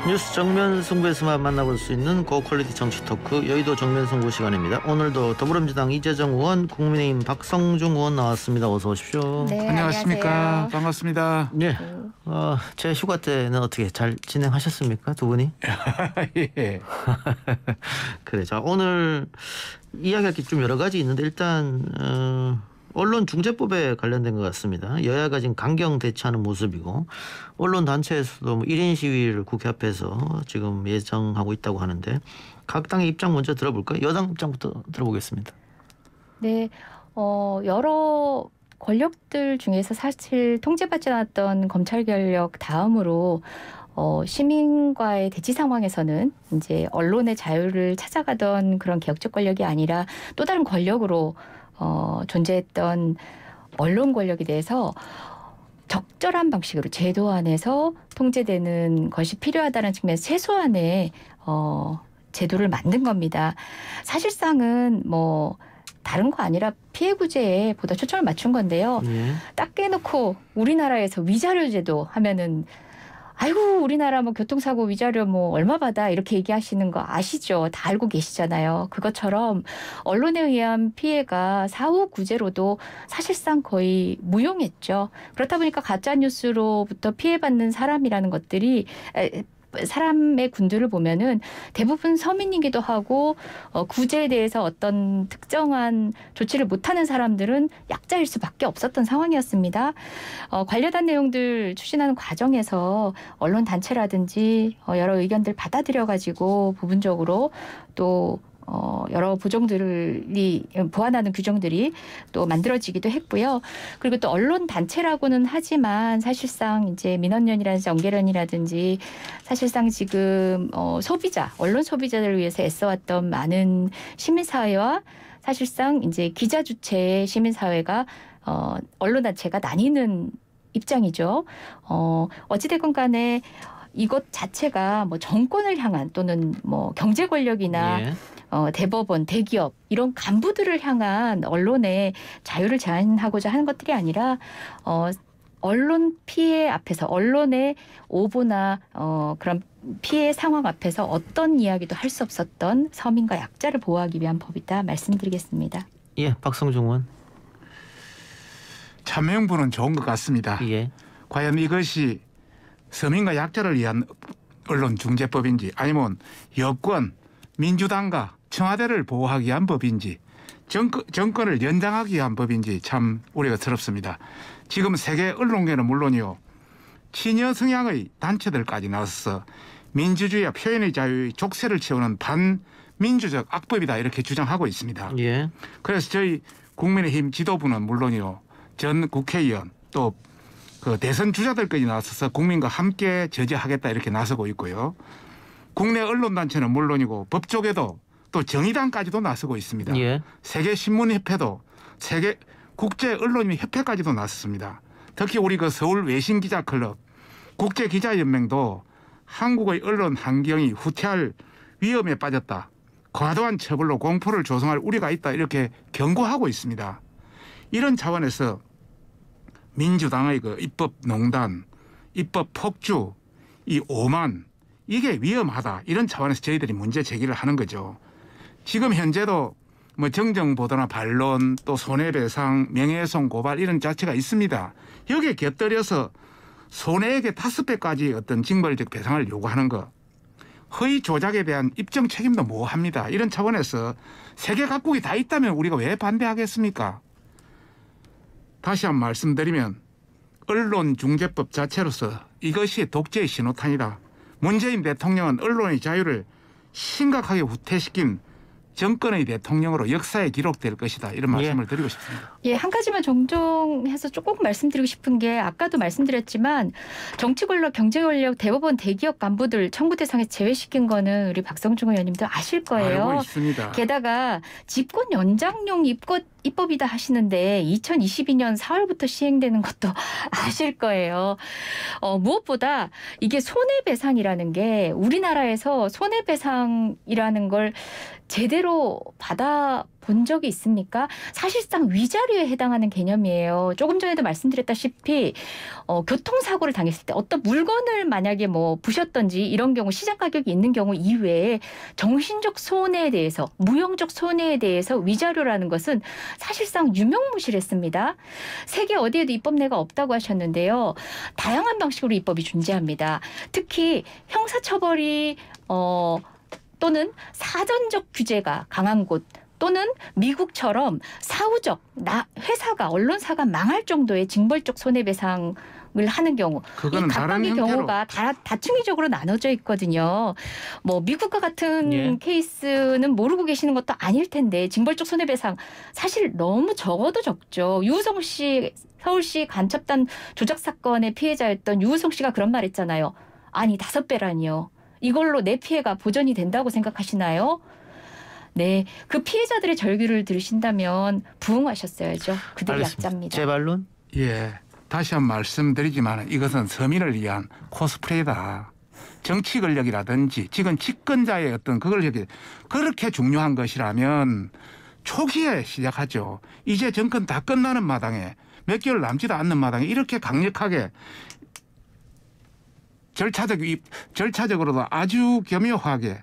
뉴스 정면 승부에서만 만나볼 수 있는 고퀄리티 정치 토크 여의도 정면 승부 시간입니다. 오늘도 더불어민주당 이재정 의원, 국민의힘 박성중 의원 나왔습니다. 어서 오십시오. 네, 안녕하십니까. 안녕하세요. 반갑습니다. 네. 제 휴가 때는 어떻게 잘 진행하셨습니까? 두 분이? 예. 그래. 자, 오늘 이야기할 게 좀 여러 가지 있는데 일단 언론중재법에 관련된 것 같습니다. 여야가 지금 강경 대치하는 모습이고 언론 단체에서도 1인 시위를 국회 앞에서 지금 예정하고 있다고 하는데 각 당의 입장 먼저 들어볼까요? 여당 입장부터 들어보겠습니다. 네, 여러 권력들 중에서 사실 통제받지 않았던 검찰 개혁 다음으로 시민과의 대치 상황에서는 이제 언론의 자유를 찾아가던 그런 개혁적 권력이 아니라 또 다른 권력으로 존재했던 언론 권력에 대해서 적절한 방식으로 제도 안에서 통제되는 것이 필요하다는 측면에서 최소한의 제도를 만든 겁니다. 사실상은 다른 거 아니라 피해 구제에 보다 초점을 맞춘 건데요. 예. 딱 깨놓고 우리나라에서 위자료 제도 하면은 아이고 우리나라 교통사고 위자료 얼마 받아 이렇게 얘기하시는 거 아시죠? 다 알고 계시잖아요. 그것처럼 언론에 의한 피해가 사후 구제로도 사실상 거의 무용했죠. 그렇다 보니까 가짜뉴스로부터 피해받는 사람이라는 것들이 사람의 군들을 보면은 대부분 서민이기도 하고 구제에 대해서 어떤 특정한 조치를 못하는 사람들은 약자일 수밖에 없었던 상황이었습니다. 관련한 내용들 추진하는 과정에서 언론 단체라든지 여러 의견들 받아들여가지고 부분적으로 또 여러 보정들이 보완하는 규정들이 또 만들어지기도 했고요. 그리고 또 언론 단체라고는 하지만 사실상 이제 민원연이라든지 연계련이라든지 사실상 지금 언론 소비자들을 위해서 애써왔던 많은 시민사회와 사실상 이제 기자 주체의 시민사회가 언론 단체가 나뉘는 입장이죠. 어찌됐건 간에 이것 자체가 정권을 향한 또는 경제 권력이나 예. 대법원, 대기업 이런 간부들을 향한 언론의 자유를 제한하고자 하는 것들이 아니라 언론 피해 앞에서 언론의 오보나 그런 피해 상황 앞에서 어떤 이야기도 할 수 없었던 서민과 약자를 보호하기 위한 법이다 말씀드리겠습니다. 예, 박성중 의원. 참여정부는 좋은 것 같습니다. 예. 과연 이것이 서민과 약자를 위한 언론중재법인지 아니면 여권, 민주당과 청와대를 보호하기 위한 법인지 정권을 연장하기 위한 법인지 참 우려스럽습니다. 지금 세계 언론계는 물론이요. 친여 성향의 단체들까지 나서서 민주주의와 표현의 자유의 족쇄를 채우는 반민주적 악법이다 이렇게 주장하고 있습니다. 예. 그래서 저희 국민의힘 지도부는 물론이요. 전 국회의원 또 그 대선 주자들까지 나서서 국민과 함께 저지하겠다 이렇게 나서고 있고요. 국내 언론단체는 물론이고 법조계도 또 정의당까지도 나서고 있습니다. 예. 세계신문협회도 세계 국제언론협회까지도 나섰습니다. 특히 우리 서울 외신기자클럽, 국제기자연맹도 한국의 언론 환경이 후퇴할 위험에 빠졌다. 과도한 처벌로 공포를 조성할 우려가 있다 이렇게 경고하고 있습니다. 이런 차원에서 민주당의 입법 농단, 입법 폭주, 이 오만 이게 위험하다 이런 차원에서 저희들이 문제 제기를 하는 거죠. 지금 현재도 정정보도나 반론 또 손해배상, 명예훼손 고발 이런 자체가 있습니다. 여기에 곁들여서 손해액의 5배까지 어떤 징벌적 배상을 요구하는 것. 허위 조작에 대한 입증 책임도 모호합니다. 이런 차원에서 세계 각국이 다 있다면 우리가 왜 반대하겠습니까? 다시 한번 말씀드리면 언론중재법 자체로서 이것이 독재의 신호탄이다. 문재인 대통령은 언론의 자유를 심각하게 후퇴시킨 정권의 대통령으로 역사에 기록될 것이다. 이런 말씀을 드리고 싶습니다. 예, 한 가지만 정정해서 조금 말씀드리고 싶은 게 아까도 말씀드렸지만 정치 권력, 경제 권력, 대법원, 대기업 간부들 청구 대상에 제외시킨 거는 우리 박성중 의원님도 아실 거예요. 알고 있습니다. 게다가 집권 연장용 입법이다 하시는데 2022년 4월부터 시행되는 것도 아실 거예요. 무엇보다 이게 손해배상이라는 게 우리나라에서 손해배상이라는 걸 제대로 받아본 본 적이 있습니까? 사실상 위자료에 해당하는 개념이에요. 조금 전에도 말씀드렸다시피 교통사고를 당했을 때 어떤 물건을 만약에 뭐 부셨던지 이런 경우 시장 가격이 있는 경우 이외에 정신적 손해에 대해서 무형적 손해에 대해서 위자료라는 것은 사실상 유명무실했습니다. 세계 어디에도 입법례가 없다고 하셨는데요. 다양한 방식으로 입법이 존재합니다. 특히 형사처벌이 또는 사전적 규제가 강한 곳 또는 미국처럼 사후적 회사가 언론사가 망할 정도의 징벌적 손해배상을 하는 경우 그거는 이 각각의 경우가 다 다층이적으로 나눠져 있거든요. 뭐 미국과 같은 예. 케이스는 모르고 계시는 것도 아닐 텐데 징벌적 손해배상 사실 너무 적어도 적죠. 유우성 씨 서울시 간첩단 조작 사건의 피해자였던 유우성 씨가 그런 말 했잖아요. 아니 5배라니요. 이걸로 내 피해가 보전이 된다고 생각하시나요? 네, 그 피해자들의 절규를 들으신다면 부응하셨어야죠. 그들이 알겠습니다. 약자입니다. 제 반론? 예, 다시 한번 말씀드리지만 이것은 서민을 위한 코스프레이다. 정치 권력이라든지 지금 집권자의 어떤 그걸 그렇게 중요한 것이라면 초기에 시작하죠. 이제 정권 다 끝나는 마당에 몇 개월 남지도 않는 마당에 이렇게 강력하게 절차적으로도 아주 교묘하게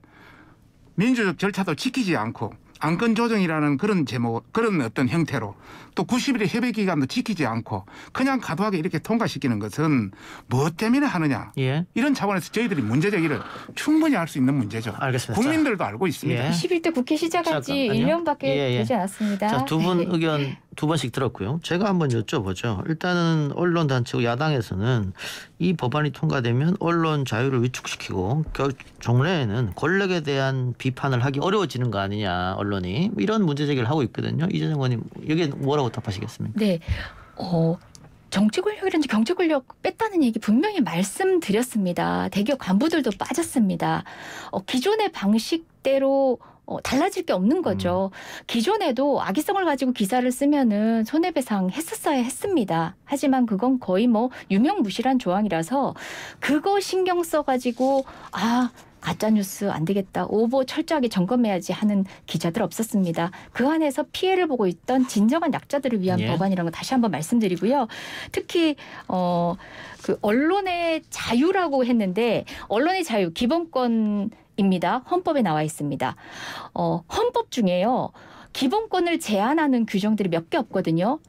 민주적 절차도 지키지 않고 안건 조정이라는 그런 제목, 그런 어떤 형태로 또 90일의 협의 기간도 지키지 않고 그냥 가도하게 이렇게 통과시키는 것은 무엇 때문에 하느냐. 예. 이런 차원에서 저희들이 문제제기를 충분히 할 수 있는 문제죠. 알겠습니다. 국민들도 알고 있습니다. 예. 21대 국회 시작한 지 잠깐만요. 1년밖에 예. 되지 않았습니다. 자, 두 분 의견 두 번씩 들었고요. 제가 한번 여쭤보죠. 일단은 언론단체고 야당에서는 이 법안이 통과되면 언론 자유를 위축시키고 종래에는 권력에 대한 비판을 하기 어려워지는 거 아니냐 언론이 이런 문제 제기를 하고 있거든요. 이재정 의원님 여기에 뭐라고 답하시겠습니까? 네. 정치 권력이라든지 경제 권력 뺐다는 얘기 분명히 말씀드렸습니다. 대기업 간부들도 빠졌습니다. 기존의 방식대로 달라질 게 없는 거죠. 기존에도 악의성을 가지고 기사를 쓰면은 손해배상 했었어야 했습니다. 하지만 그건 거의 뭐 유명무실한 조항이라서 그거 신경 써가지고 가짜뉴스 안 되겠다. 오보 철저하게 점검해야지 하는 기자들 없었습니다. 그 안에서 피해를 보고 있던 진정한 약자들을 위한 예. 법안이라는 거 다시 한번 말씀드리고요. 특히 그 언론의 자유라고 했는데 언론의 자유 기본권입니다. 헌법에 나와 있습니다. 헌법 중에요. 기본권을 제한하는 규정들이 몇 개 없거든요.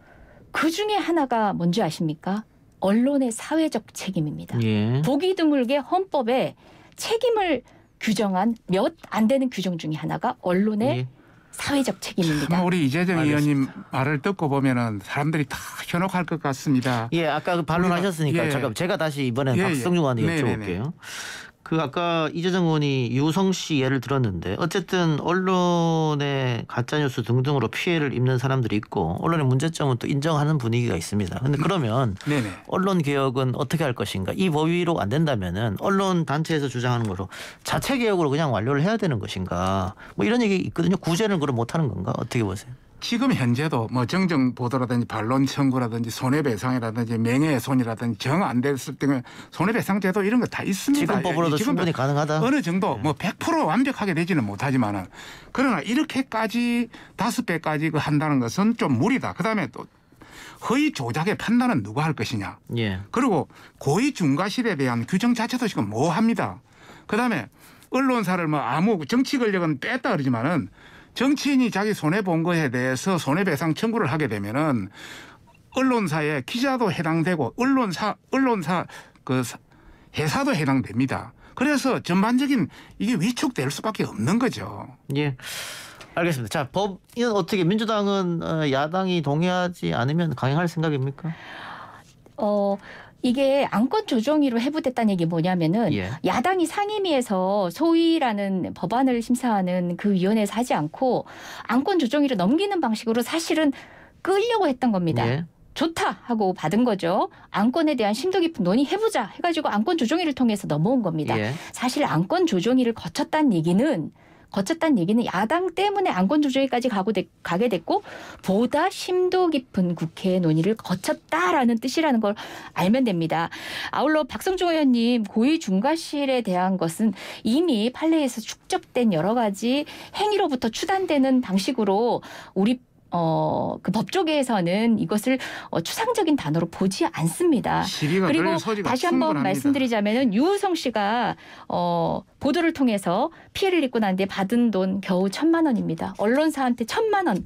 그 중에 하나가 뭔지 아십니까? 언론의 사회적 책임입니다. 예. 보기 드물게 헌법에 책임을 규정한 몇 안 되는 규정 중에 하나가 언론의 예. 사회적 책임입니다. 우리 이재정 알겠습니다. 의원님 말을 듣고 보면은 사람들이 다 현혹할 것 같습니다. 예, 아까 그 반론하셨으니까 예. 잠깐 제가 다시 이번엔 예, 박성중 의원한테 네네네. 여쭤볼게요. 그 아까 이재정 의원이 유성 씨 예를 들었는데 어쨌든 언론의 가짜뉴스 등등으로 피해를 입는 사람들이 있고 언론의 문제점은 또 인정하는 분위기가 있습니다. 그런데 그러면 네네. 언론 개혁은 어떻게 할 것인가? 이 법위로 안 된다면은 언론 단체에서 주장하는 거로 자체 개혁으로 그냥 완료를 해야 되는 것인가? 뭐 이런 얘기 있거든요. 구제는 그럼 못 하는 건가? 어떻게 보세요? 지금 현재도 뭐 정정 보도라든지 반론 청구라든지 손해배상이라든지 명예훼손이라든지 정 안 됐을 때는 손해배상제도 이런 거 다 있습니다. 지금 법으로도 지금도 충분히 가능하다. 어느 정도 뭐 100% 완벽하게 되지는 못하지만은 그러나 이렇게까지 5배까지 한다는 것은 좀 무리다. 그다음에 또 허위 조작의 판단은 누가 할 것이냐. 예. 그리고 고의 중과실에 대한 규정 자체도 지금 모호합니다. 그다음에 언론사를 뭐 아무 정치 권력은 뺐다 그러지만은 정치인이 자기 손해 본 거에 대해서 손해배상 청구를 하게 되면은 언론사의 기자도 해당되고 언론사 그 회사도 해당됩니다. 그래서 전반적인 이게 위축될 수밖에 없는 거죠. 예. 알겠습니다. 자, 법은 어떻게 민주당은 야당이 동의하지 않으면 강행할 생각입니까? 이게 안건 조정위로 해부됐다는 얘기 뭐냐면은 예. 야당이 상임위에서 소위라는 법안을 심사하는 그 위원회에서 하지 않고 안건 조정위로 넘기는 방식으로 사실은 끌려고 했던 겁니다. 예. 좋다 하고 받은 거죠. 안건에 대한 심도 깊은 논의해보자 해가지고 안건 조정위를 통해서 넘어온 겁니다. 예. 사실 안건 조정위를 거쳤다는 얘기는 거쳤다는 얘기는 야당 때문에 안건 조정위까지 가게 됐고 보다 심도 깊은 국회 논의를 거쳤다라는 뜻이라는 걸 알면 됩니다. 아울러 박성중 의원님 고의 중과실에 대한 것은 이미 판례에서 축적된 여러 가지 행위로부터 추단되는 방식으로 우리 그 법조계에서는 이것을 추상적인 단어로 보지 않습니다. 그리고 다시 한번 말씀드리자면은 유우성 씨가 보도를 통해서 피해를 입고 난 뒤에 받은 돈 겨우 1,000만 원입니다. 언론사한테 1,000만 원.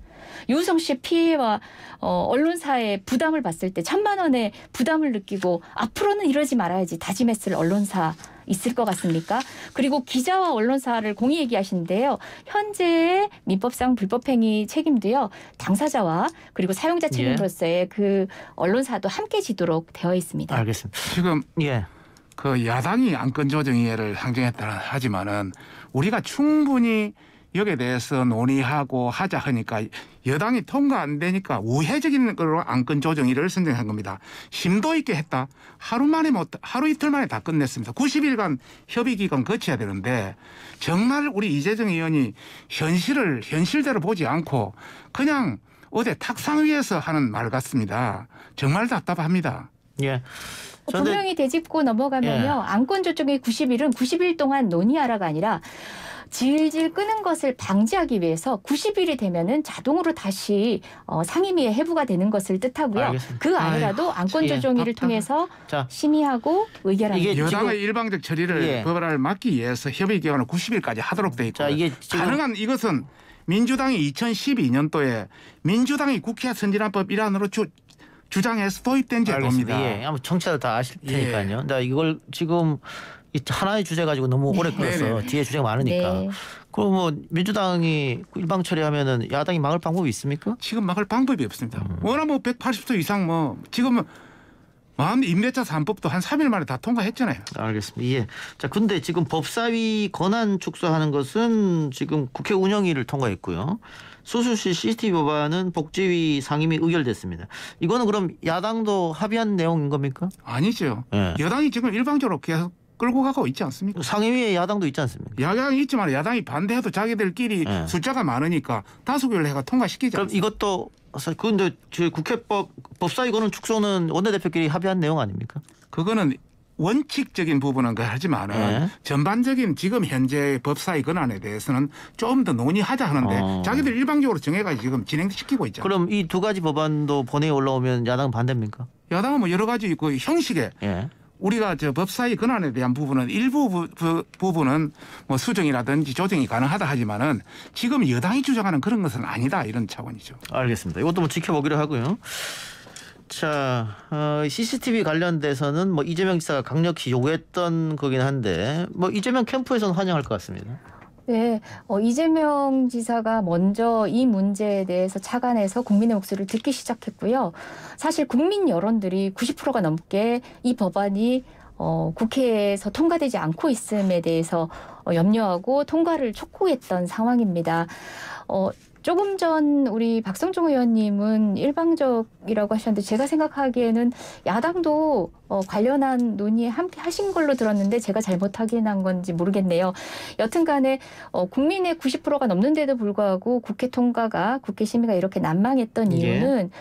유우성 씨의 피해와 언론사의 부담을 봤을 때 1,000만 원의 부담을 느끼고 앞으로는 이러지 말아야지 다짐했을 언론사 있을 것 같습니까? 그리고 기자와 언론사를 공히 얘기하시는데요. 현재의 민법상 불법행위 책임도요. 당사자와 그리고 사용자 책임으로서의 그 언론사도 함께 지도록 되어 있습니다. 알겠습니다. 지금 예. 그 야당이 안건조정위를 항정했다 하지만은 우리가 충분히 여기에 대해서 논의하고 하자 하니까 여당이 통과 안 되니까 우회적인 걸로 안건조정위를 선정한 겁니다. 심도 있게 했다. 하루 이틀 만에 다 끝냈습니다. 90일간 협의 기간 거쳐야 되는데 정말 우리 이재정 의원이 현실대로 보지 않고 그냥 어디 탁상 위에서 하는 말 같습니다. 정말 답답합니다. 예. 분명히 되짚고 넘어가면요. 예. 안건 조정의 90일은 90일 동안 논의하라가 아니라 질질 끄는 것을 방지하기 위해서 90일이 되면은 자동으로 다시 상임위에 회부가 되는 것을 뜻하고요. 알겠습니다. 그 안이라도 안건 조정위를 통해서 심의하고 의결하는 여당의 일방적 처리를 법안을 막기 위해서 협의 기간을 90일까지 하도록 돼 있고 가능한 이것은 민주당이 2012년도에 민주당이 국회 선진화법 일환으로 주장해서 도입된 제도입니다. 예, 아마 청취자들 다 아실 테니까요. 예. 이걸 지금 하나의 주제 가지고 너무 오래 끌어서 뒤에 주제가 많으니까. 네. 그럼 뭐 민주당이 일방 처리하면은 야당이 막을 방법이 있습니까? 지금 막을 방법이 없습니다. 워낙 뭐 180도 이상 지금은 임대차 3법도 한 3일 만에 다 통과했잖아요. 알겠습니다. 예. 자, 근데 지금 법사위 권한 축소하는 것은 지금 국회 운영위를 통과했고요. 수수시 CCTV 법안은 복지위 상임위 의결됐습니다. 이거는 그럼 야당도 합의한 내용인 겁니까? 아니죠. 예. 여당이 지금 일방적으로 계속 끌고 가고 있지 않습니까? 상임위에 야당도 있지 않습니까? 야당이 있지만 야당이 반대해도 자기들끼리 숫자가 많으니까 다수결로 해가 통과시키지 그럼 않습니까? 이것도 근데 국회법 법사위 권한 축소는 원내대표끼리 합의한 내용 아닙니까? 그거는 원칙적인 부분은 하지만은 전반적인 지금 현재 법사위 권한에 대해서는 좀 더 논의하자 하는데 자기들 일방적으로 정해가지고 지금 진행시키고 있잖아요. 그럼 이 두 가지 법안도 본회의에 올라오면 야당은 반대입니까? 야당은 뭐 여러 가지 있고 형식에 우리가 법사위 권한에 대한 부분은 일부 부분은 뭐 수정이라든지 조정이 가능하다 하지만은 지금 여당이 주장하는 그런 것은 아니다 이런 차원이죠. 알겠습니다. 이것도 뭐 지켜보기로 하고요. 자, CCTV 관련돼서는 뭐 이재명 지사가 강력히 요구했던 거긴 한데 뭐 이재명 캠프에서는 환영할 것 같습니다. 네, 이재명 지사가 먼저 이 문제에 대해서 착안해서 국민의 목소리를 듣기 시작했고요. 사실 국민 여론들이 90%가 넘게 이 법안이 국회에서 통과되지 않고 있음에 대해서 염려하고 통과를 촉구했던 상황입니다. 조금 전 우리 박성중 의원님은 일방적이라고 하셨는데 제가 생각하기에는 야당도 관련한 논의에 함께 하신 걸로 들었는데 제가 잘못 확인한 건지 모르겠네요. 여튼 간에 국민의 90%가 넘는데도 불구하고 국회 통과가 국회 심의가 이렇게 난망했던 이유는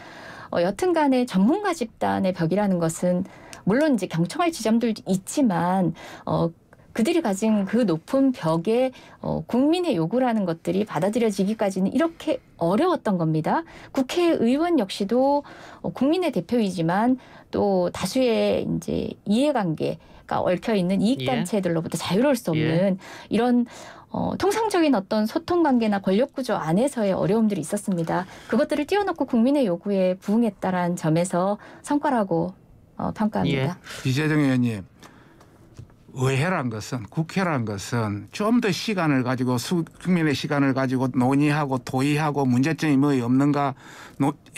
여튼 간에 전문가 집단의 벽이라는 것은 물론 이제 경청할 지점들도 있지만 그들이 가진 그 높은 벽에 국민의 요구라는 것들이 받아들여지기까지는 이렇게 어려웠던 겁니다. 국회의원 역시도 국민의 대표이지만 또 다수의 이제 이해관계가 얽혀 있는 이익단체들로부터 자유로울 수 없는 이런 통상적인 어떤 소통관계나 권력구조 안에서의 어려움들이 있었습니다. 그것들을 띄워놓고 국민의 요구에 부응했다는 점에서 성과라고 평가합니다. 이재정 의원님. 의회란 것은 국회란 것은 좀 더 시간을 가지고 국민의 시간을 가지고 논의하고 토의하고 문제점이 뭐 없는가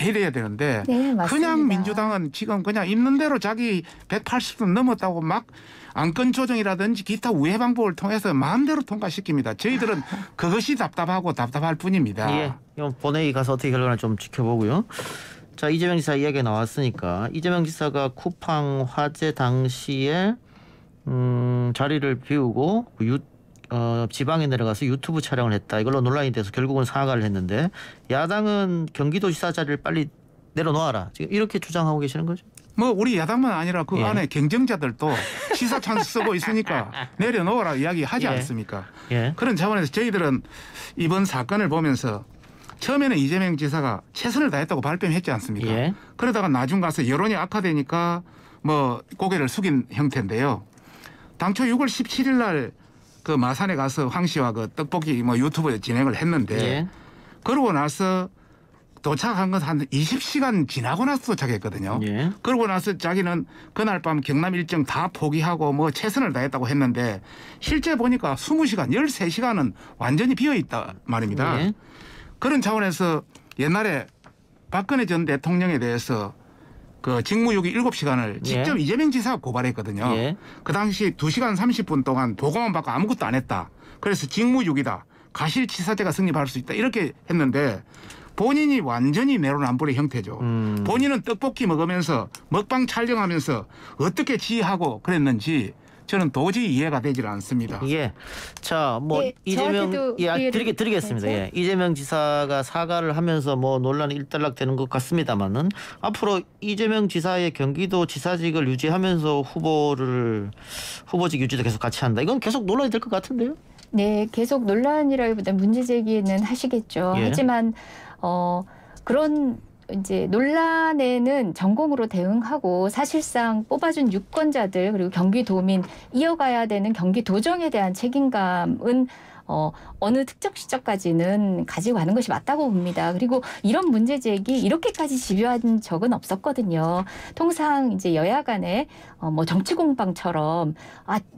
해야 되는데 그냥 민주당은 지금 그냥 있는 대로 자기 180도 넘었다고 막 안건 조정이라든지 기타 우회 방법을 통해서 마음대로 통과시킵니다. 저희들은 그것이 답답할 뿐입니다. 예, 본회의 가서 어떻게 결과를 좀 지켜보고요. 자, 이재명 지사 이야기가 나왔으니까 이재명 지사가 쿠팡 화재 당시에 자리를 비우고 지방에 내려가서 유튜브 촬영을 했다. 이걸로 논란이 돼서 결국은 사과를 했는데 야당은 경기도지사 자리를 빨리 내려놓아라. 지금 이렇게 주장하고 계시는 거죠? 뭐 우리 야당만 아니라 그 예. 안에 경쟁자들도 지사 찬스 쓰고 있으니까 내려놓으라 이야기하지 예. 않습니까? 예. 그런 차원에서 저희들은 이번 사건을 보면서 처음에는 이재명 지사가 최선을 다했다고 발뺌했지 않습니까? 예. 그러다가 나중 가서 여론이 악화되니까 뭐 고개를 숙인 형태인데요. 당초 6월 17일 날 그 마산에 가서 황 씨와 그 떡볶이 뭐 유튜브 진행을 했는데 예. 그러고 나서 도착한 건 한 20시간 지나고 나서 도착했거든요. 예. 그러고 나서 자기는 그날 밤 경남 일정 다 포기하고 뭐 최선을 다했다고 했는데 실제 보니까 20시간, 13시간은 완전히 비어있다 말입니다. 예. 그런 차원에서 옛날에 박근혜 전 대통령에 대해서 그 직무유기 7시간을 직접 이재명 지사가 고발했거든요. 예. 그 당시 2시간 30분 동안 보고만 받고 아무것도 안 했다. 그래서 직무유기다. 가실치사죄가 성립할 수 있다. 이렇게 했는데 본인이 완전히 내로남불의 형태죠. 본인은 떡볶이 먹으면서 먹방 촬영하면서 어떻게 지휘하고 그랬는지 저는 도저히 이해가 되질 않습니다. 예. 자, 뭐 네, 이재명 저한테도 드리겠습니다. 되죠? 예. 이재명 지사가 사과를 하면서 뭐 논란이 일단락되는 것 같습니다만은 앞으로 이재명 지사의 경기도 지사직을 유지하면서 후보직 유지도 계속 같이 한다. 이건 계속 논란이 될 것 같은데요. 네, 계속 논란이라기보다 문제 제기는 하시겠죠. 예. 하지만 그런 이제 논란에는 전공으로 대응하고 사실상 뽑아준 유권자들 그리고 경기도민 이어가야 되는 경기도정에 대한 책임감은 어느 특정 시점까지는 가지고 가는 것이 맞다고 봅니다. 그리고 이런 문제 제기 이렇게까지 집요한 적은 없었거든요. 통상 이제 여야 간에 뭐 정치 공방처럼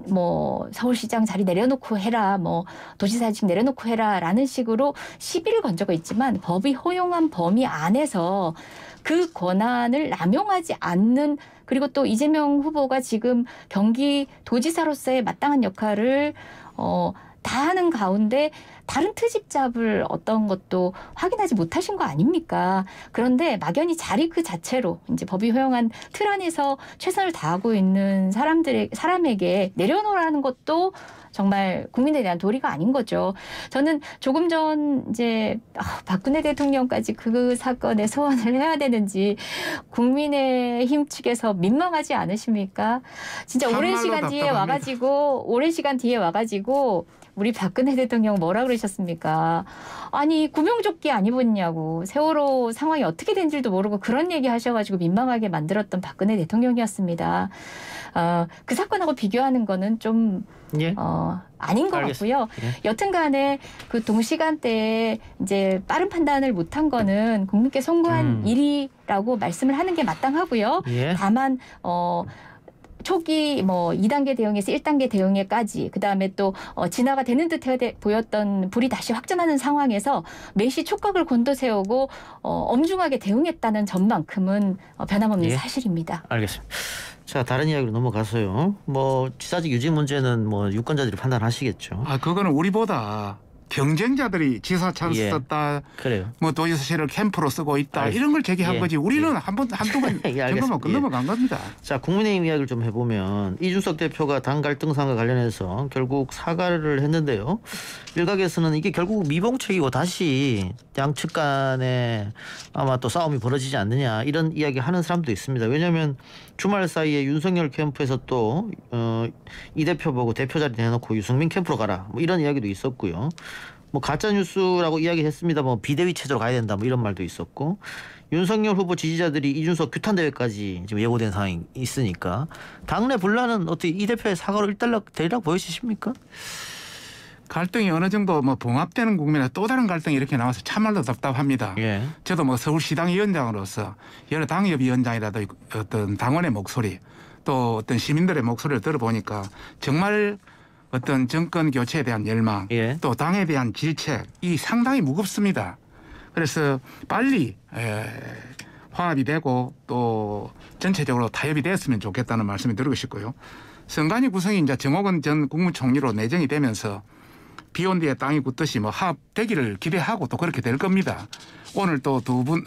뭐 서울시장 자리 내려놓고 해라, 뭐 도지사직 내려놓고 해라라는 식으로 시비를 건 적은 있지만 법이 허용한 범위 안에서 그 권한을 남용하지 않는 그리고 또 이재명 후보가 지금 경기도지사로서의 마땅한 역할을 다 하는 가운데 다른 트집 잡을 어떤 것도 확인하지 못하신 거 아닙니까? 그런데 막연히 자리 그 자체로 이제 법이 허용한 틀 안에서 최선을 다하고 있는 사람에게 내려놓으라는 것도 정말 국민에 대한 도리가 아닌 거죠. 저는 조금 전 이제 박근혜 대통령까지 그 사건에 소환을 해야 되는지 국민의힘 측에서 민망하지 않으십니까? 진짜 오랜 시간 뒤에 와가지고 우리 박근혜 대통령 뭐라 그러셨습니까? 아니 구명조끼 안 입었냐고 세월호 상황이 어떻게 된지도 모르고 그런 얘기 하셔가지고 민망하게 만들었던 박근혜 대통령이었습니다. 그 사건하고 비교하는 거는 좀 아닌 것 같고요. 예. 여튼간에 그 동시간대에 이제 빠른 판단을 못한 거는 국민께 송구한 일이라고 말씀을 하는 게 마땅하고요. 예. 다만 초기 뭐 2단계 대응에서 1단계 대응에까지 그다음에 또 진화가 되는 듯 보였던 불이 다시 확전하는 상황에서 매시 촉각을 곤두세우고 엄중하게 대응했다는 점만큼은 변함없는 사실입니다. 알겠습니다. 자, 다른 이야기로 넘어가서요. 뭐 지사직 유지 문제는 뭐 유권자들이 판단하시겠죠. 그거는 우리보다 경쟁자들이 지사 찬스 썼다. 그래요. 뭐 도지사실을 캠프로 쓰고 있다. 알겠습니다. 이런 걸 제기한 예. 거지. 우리는 한두 번 정도만 넘어간 겁니다. 자, 국민의힘 이야기를 좀 해보면 이준석 대표가 당 갈등상과 관련해서 결국 사과를 했는데요. 일각에서는 이게 결국 미봉책이고 다시 양측 간에 아마 또 싸움이 벌어지지 않느냐 이런 이야기 하는 사람도 있습니다. 왜냐하면 주말 사이에 윤석열 캠프에서 또 이 대표 보고 대표 자리 내놓고 유승민 캠프로 가라 뭐 이런 이야기도 있었고요. 뭐 가짜 뉴스라고 이야기했습니다. 뭐 비대위 체제로 가야 된다 뭐 이런 말도 있었고 윤석열 후보 지지자들이 이준석 규탄 대회까지 지금 예고된 상황이 있으니까 당내 분란은 어떻게 이 대표의 사과로 일단락 되리라고 보여지십니까? 갈등이 어느 정도 뭐 봉합되는 국면에 또 다른 갈등이 이렇게 나와서 참말로 답답합니다. 예. 저도 뭐 서울시당 위원장으로서 여러 당협위원장이라도 어떤 당원의 목소리 또 어떤 시민들의 목소리를 들어보니까 정말 어떤 정권 교체에 대한 열망 예. 또 당에 대한 질책 이 상당히 무겁습니다. 그래서 빨리 화합이 되고 또 전체적으로 타협이 됐으면 좋겠다는 말씀을 드리고 싶고요. 선관위 구성이 이제 정옥은 전 국무총리로 내정이 되면서 비온 뒤에 땅이 굳듯이 뭐 합되기를 기대하고 또 그렇게 될 겁니다. 오늘 또 두 분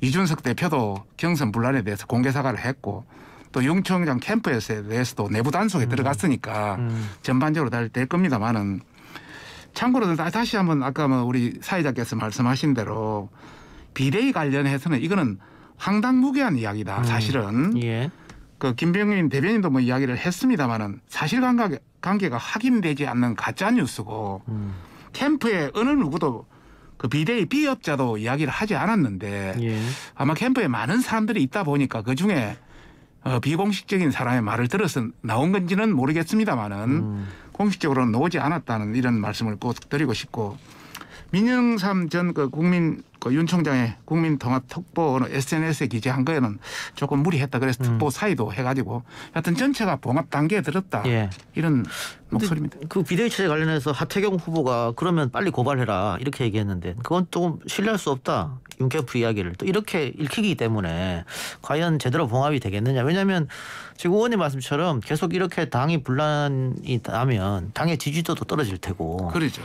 이준석 대표도 경선 분란에 대해서 공개 사과를 했고 또 윤 총장 캠프에 대해서도 내부 단속에 들어갔으니까 전반적으로 될 겁니다만은 참고로 다시 한번 아까 뭐 우리 사회자께서 말씀하신 대로 비대위 관련해서는 이거는 황당무계한 이야기다. 사실은 예. 그 김병민 대변인도 뭐 이야기를 했습니다만은 사실관계가 확인되지 않는 가짜 뉴스고 캠프에 어느 누구도 그 비대위 비업자도 이야기를 하지 않았는데 예. 아마 캠프에 많은 사람들이 있다 보니까 그 중에 비공식적인 사람의 말을 들어서 나온 건지는 모르겠습니다만은 공식적으로는 나오지 않았다는 이런 말씀을 꼭 드리고 싶고 민영삼 전 그 윤 총장의 국민통합특보 SNS에 기재한 거에는 조금 무리했다. 그래서 특보 사의도 해가지고 하여튼 전체가 봉합 단계에 들었다. 예. 이런 목소리입니다. 그 비대위 체제 관련해서 하태경 후보가 그러면 빨리 고발해라 이렇게 얘기했는데 그건 좀 신뢰할 수 없다. 윤 캠프 이야기를 또 이렇게 읽히기 때문에 과연 제대로 봉합이 되겠느냐. 왜냐하면 지금 의원님 말씀처럼 계속 이렇게 당이 분란이 나면 당의 지지도도 떨어질 테고. 그렇죠.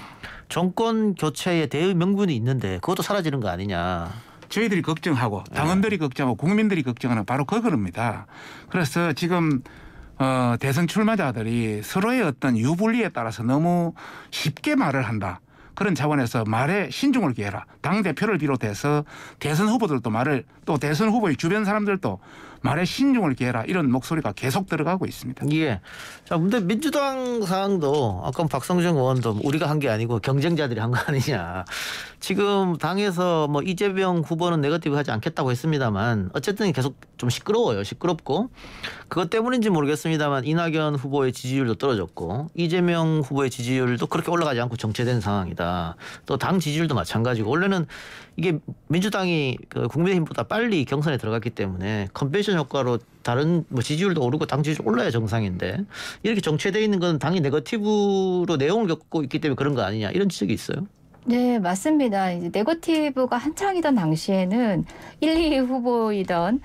정권 교체에 대의 명분이 있는데 그것도 사라지는 거 아니냐. 저희들이 걱정하고 당원들이 걱정하고 국민들이 걱정하는 바로 그겁니다. 그래서 지금 대선 출마자들이 서로의 어떤 유불리에 따라서 너무 쉽게 말을 한다. 그런 차원에서 말에 신중을 기해라. 당대표를 비롯해서 대선 후보들도 말을 또 대선 후보의 주변 사람들도 말에 신중을 기해라. 이런 목소리가 계속 들어가고 있습니다. 예. 자, 근데 민주당 상황도 아까 박성준 의원도 우리가 한 게 아니고 경쟁자들이 한 거 아니냐. 지금 당에서 뭐 이재명 후보는 네거티브 하지 않겠다고 했습니다만 어쨌든 계속 좀 시끄러워요. 시끄럽고 그것 때문인지 모르겠습니다만 이낙연 후보의 지지율도 떨어졌고 이재명 후보의 지지율도 그렇게 올라가지 않고 정체된 상황이다. 또 당 지지율도 마찬가지고 원래는 이게 민주당이 그 국민의힘보다 빨리 경선에 들어갔기 때문에 컨벤션 효과로 다른 뭐 지지율도 오르고 당 지지율 올라야 정상인데 이렇게 정체돼 있는 건 당이 네거티브로 내용을 겪고 있기 때문에 그런 거 아니냐 이런 지적이 있어요. 네, 맞습니다. 이제 네거티브가 한창이던 당시에는 1, 2 후보이던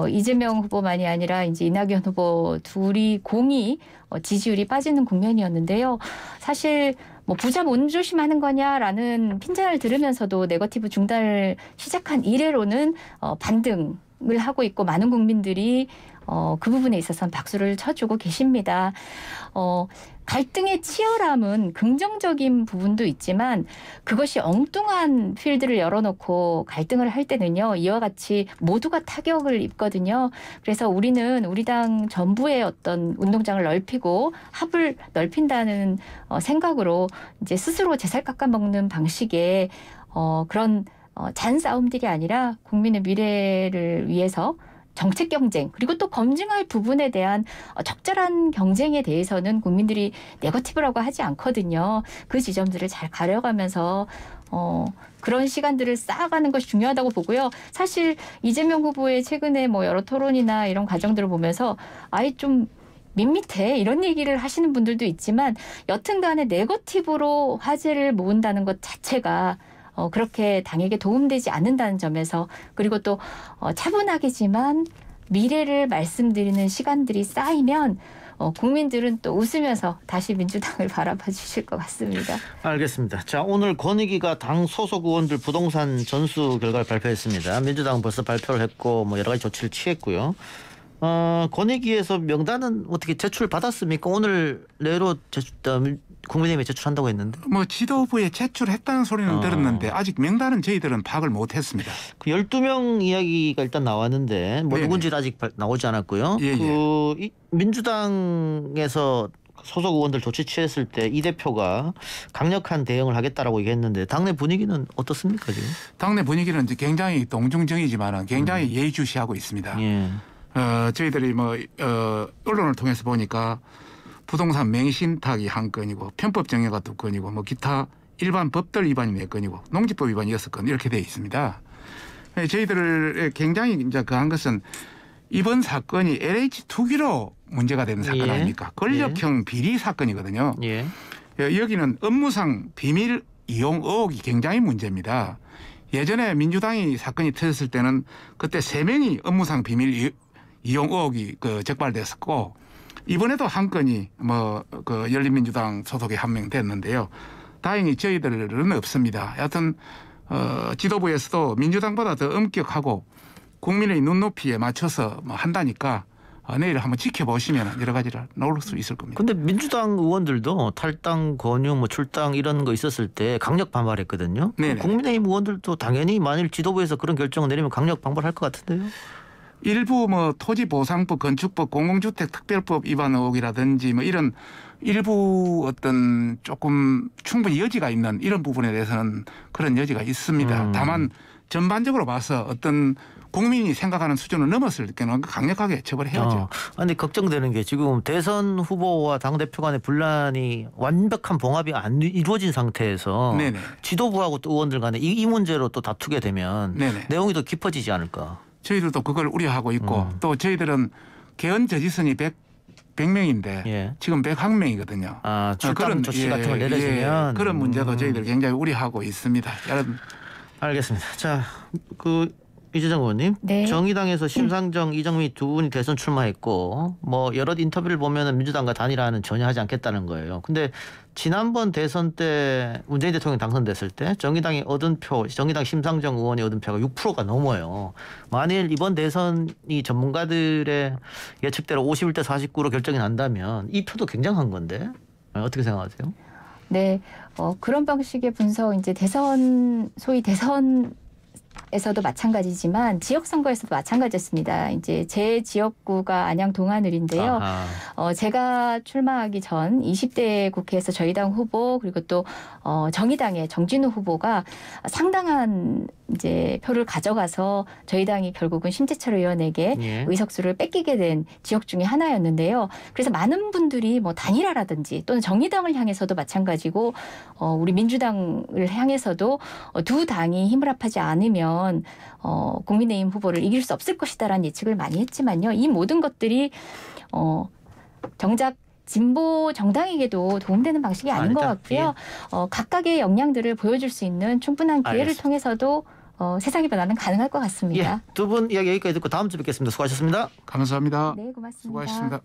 이재명 후보만이 아니라 이제 이낙연 후보 둘이 공이 지지율이 빠지는 국면이었는데요. 사실 뭐 부자 몸조심하는 거냐라는 핀잔을 들으면서도 네거티브 중단을 시작한 이래로는 반등을 하고 있고 많은 국민들이 그 부분에 있어서는 박수를 쳐주고 계십니다. 갈등의 치열함은 긍정적인 부분도 있지만 그것이 엉뚱한 필드를 열어놓고 갈등을 할 때는요. 이와 같이 모두가 타격을 입거든요. 그래서 우리는 우리 당 전부의 어떤 운동장을 넓히고 합을 넓힌다는 생각으로 이제 스스로 제살 깎아먹는 방식의 그런 잔싸움들이 아니라 국민의 미래를 위해서 정책 경쟁 그리고 또 검증할 부분에 대한 적절한 경쟁에 대해서는 국민들이 네거티브라고 하지 않거든요. 그 지점들을 잘 가려가면서 그런 시간들을 쌓아가는 것이 중요하다고 보고요. 사실 이재명 후보의 최근에 뭐 여러 토론이나 이런 과정들을 보면서 아예 좀 밋밋해 이런 얘기를 하시는 분들도 있지만 여튼 간에 네거티브로 화제를 모은다는 것 자체가 그렇게 당에게 도움되지 않는다는 점에서 그리고 또 차분하게지만 미래를 말씀드리는 시간들이 쌓이면 국민들은 또 웃으면서 다시 민주당을 바라봐 주실 것 같습니다. 알겠습니다. 자, 오늘 권익위가 당 소속 의원들 부동산 전수 결과를 발표했습니다. 민주당은 벌써 발표를 했고 뭐 여러 가지 조치를 취했고요. 권익위에서 명단은 어떻게 제출받았습니까? 오늘 내로 국민의힘에 제출한다고 했는데. 뭐 지도부에 제출했다는 소리는 들었는데 아직 명단은 저희들은 파악을 못했습니다. 그 12명 이야기가 일단 나왔는데 뭐 누군지는 아직 나오지 않았고요. 이 민주당에서 소속 의원들 조치 취했을 때 이 대표가 강력한 대응을 하겠다라고 얘기했는데 당내 분위기는 어떻습니까 지금? 당내 분위기는 굉장히 동중정이지만 굉장히 예의주시하고 있습니다. 예. 저희들이 뭐 언론을 통해서 보니까 부동산 맹신탁이 한 건이고 편법정해가 2건이고 뭐 기타 일반 법들 위반이 4건이고 농지법 위반이 6건 이렇게 되어 있습니다. 저희들의 굉장히 이제 그한 것은 이번 사건이 LH 투기로 문제가 되는 사건 아닙니까? 권력형 비리 사건이거든요. 예. 여기는 업무상 비밀 이용 의혹이 굉장히 문제입니다. 예전에 민주당이 사건이 터졌을 때는 그때 3명이 업무상 비밀 이용 의혹이 적발됐었고 이번에도 한 건이 그 열린민주당 소속의 1명 됐는데요. 다행히 저희들은 없습니다. 여하튼 지도부에서도 민주당보다 더 엄격하고 국민의 눈높이에 맞춰서 한다니까 내일 한번 지켜보시면 여러 가지를 나올 수 있을 겁니다. 근데 민주당 의원들도 탈당, 권유, 뭐 출당 이런 거 있었을 때 강력 반발했거든요. 네네. 국민의힘 의원들도 당연히 만일 지도부에서 그런 결정을 내리면 강력 반발할 것 같은데요. 일부 뭐 토지보상법, 건축법, 공공주택 특별법 위반 의혹이라든지 뭐 이런 일부 어떤 조금 충분히 여지가 있는 이런 부분에 대해서는 그런 여지가 있습니다. 다만 전반적으로 봐서 어떤 국민이 생각하는 수준을 넘었을 때는 강력하게 처벌해야죠. 근데 걱정되는 게 지금 대선 후보와 당대표 간의 분란이 완벽한 봉합이 안 이루어진 상태에서 네네. 지도부하고 또 의원들 간에 이 문제로 또 다투게 되면 네네. 내용이 더 깊어지지 않을까. 저희들도 그걸 우려하고 있고 또 저희들은 개헌 저지선이 100명인데 예. 지금 101명이거든요. 출당 조치 같은 걸 내려주면 그런 문제도 저희들 굉장히 우려하고 있습니다. 여러분. 알겠습니다. 자, 이재정 의원님, 네. 정의당에서 심상정, 이정미 두 분이 대선 출마했고 뭐 여러 인터뷰를 보면은 민주당과 단일화는 전혀 하지 않겠다는 거예요. 근데 지난번 대선 때 문재인 대통령 당선됐을 때 정의당이 얻은 표, 정의당 심상정 의원이 얻은 표가 6%가 넘어요. 만일 이번 대선이 전문가들의 예측대로 51대 49로 결정이 난다면 이 표도 굉장한 건데 어떻게 생각하세요? 네, 그런 방식의 분석 이제 소위 대선에서도 마찬가지지만 지역 선거에서도 마찬가지였습니다. 이제 제 지역구가 안양 동안을인데요. 제가 출마하기 전 20대 국회에서 저희 당 후보 그리고 또 정의당의 정진우 후보가 상당한 이제 표를 가져가서 저희 당이 결국은 심재철 의원에게 예. 의석수를 뺏기게 된 지역 중에 하나였는데요. 그래서 많은 분들이 뭐 단일화라든지 또는 정의당을 향해서도 마찬가지고 우리 민주당을 향해서도 두 당이 힘을 합하지 않으면 국민의힘 후보를 이길 수 없을 것이다라는 예측을 많이 했지만요. 이 모든 것들이 정작 진보 정당에게도 도움되는 방식이 아닌 것 같고요. 각각의 역량들을 보여줄 수 있는 충분한 기회를 알겠습니다. 통해서도 세상의 변화는 가능할 것 같습니다. 두 분 이야기 여기까지 듣고 다음 주에 뵙겠습니다. 수고하셨습니다. 감사합니다. 네, 고맙습니다. 수고하셨습니다.